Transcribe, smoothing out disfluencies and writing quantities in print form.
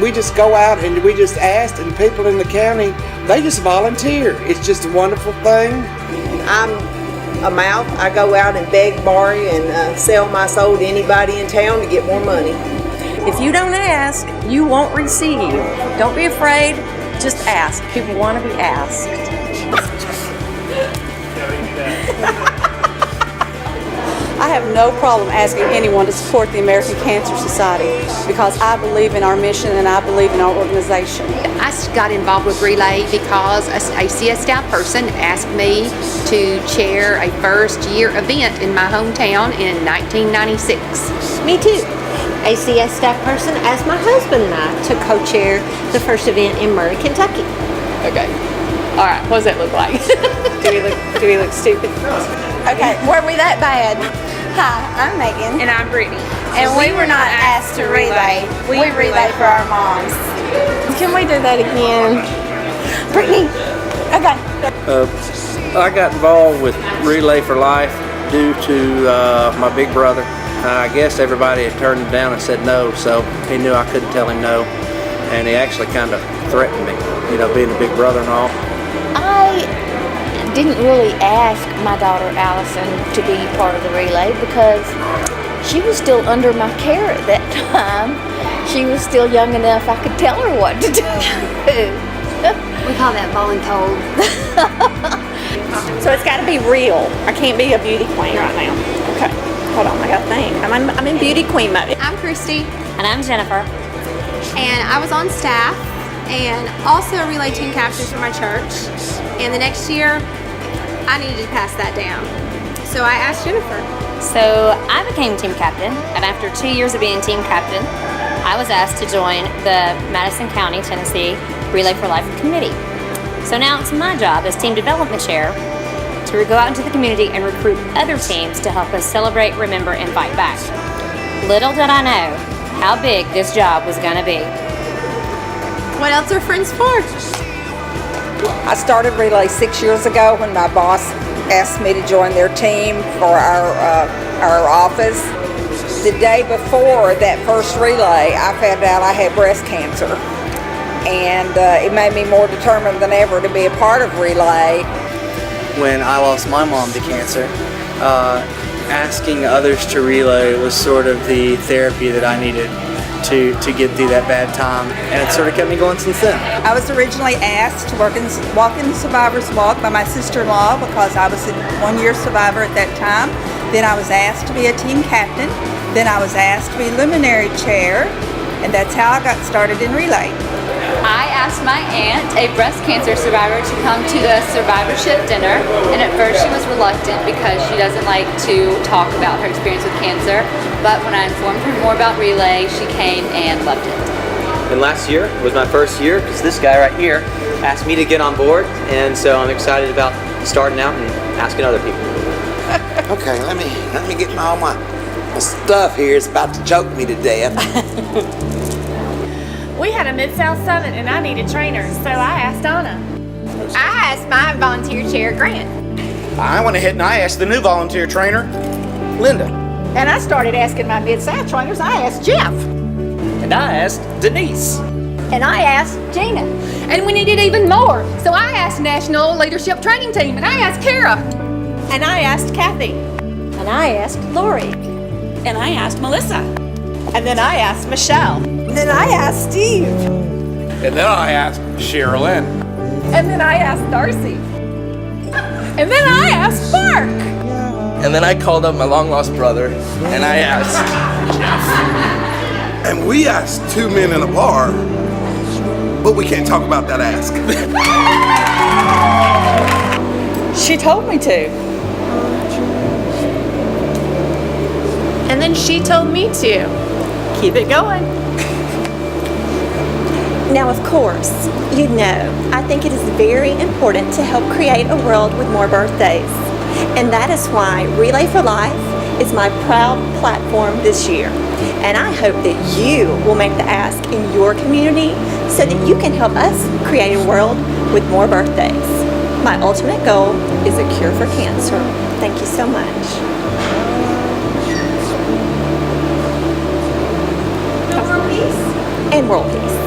we just go out and we just ask, and people in the county, they just volunteer. It's just a wonderful thing. I'm a mouth. I go out and beg, borrow, and sell my soul to anybody in town to get more money. If you don't ask, you won't receive. Don't be afraid, just ask. People want to be asked. I have no problem asking anyone to support the American Cancer Society because I believe in our mission and I believe in our organization. I got involved with Relay because a CS staff person asked me to chair a first-year event in my hometown in 1996. Me too. A CS staff person asked my husband and I to co-chair the first event in Murray, Kentucky. Okay. All right. What does that look like? Do we look stupid? Okay. Were we that bad? Hi, I'm Megan. And I'm Brittany. And we were not asked to relay. We relay for our moms. Can we do that again? Brittany. Okay. I got involved with Relay for Life due to my big brother. I guess everybody had turned him down and said no, so he knew I couldn't tell him no. And he actually kind of threatened me, being a big brother and all. I didn't really ask my daughter Allison to be part of the relay because she was still under my care at that time. She was still young enough I could tell her what to do. We call that voluntold. So it's got to be real. I can't be a beauty queen right now. Okay. Hold on, I got to think. I'm in beauty queen mode. I'm Christy. And I'm Jennifer. And I was on staff and also relay team captains for my church. And the next year, I needed to pass that down. So I asked Jennifer. So I became team captain, and after 2 years of being team captain, I was asked to join the Madison County, Tennessee Relay for Life Committee. So now it's my job as team development chair to go out into the community and recruit other teams to help us celebrate, remember, and fight back. Little did I know how big this job was going to be. What else are friends for? I started Relay 6 years ago when my boss asked me to join their team for our office. The day before that first relay, I found out I had breast cancer. And it made me more determined than ever to be a part of Relay. When I lost my mom to cancer, asking others to relay was sort of the therapy that I needed to get through that bad time, and it sort of kept me going since then. I was originally asked to walk in the Survivor's Walk by my sister-in-law because I was a one-year survivor at that time. Then I was asked to be a team captain. Then I was asked to be luminary chair, and that's how I got started in Relay. I asked my aunt, a breast cancer survivor, to come to the survivorship dinner, and at first she was reluctant because she doesn't like to talk about her experience with cancer, but when I informed her more about Relay, she came and loved it. And last year was my first year because this guy right here asked me to get on board, and so I'm excited about starting out and asking other people. Okay, let me get all my stuff here. It's about to choke me to death. We had a Mid-South Summit and I needed trainers, so I asked Donna. I asked my volunteer chair, Grant. I went ahead and I asked the new volunteer trainer, Linda. And I started asking my Mid-South trainers. I asked Jeff. And I asked Denise. And I asked Gina. And we needed even more, so I asked National Leadership Training Team, and I asked Kara. And I asked Kathy. And I asked Lori. And I asked Melissa. And then I asked Michelle. And then I asked Steve. And then I asked Sherilyn. And then I asked Darcy. And then I asked Mark. And then I called up my long-lost brother, and I asked Jeff. And we asked two men in a bar, but we can't talk about that ask. She told me to. And then she told me to. Keep it going. Now, of course, I think it is very important to help create a world with more birthdays. And that is why Relay for Life is my proud platform this year. And I hope that you will make the ask in your community so that you can help us create a world with more birthdays. My ultimate goal is a cure for cancer. Thank you so much. And world peace.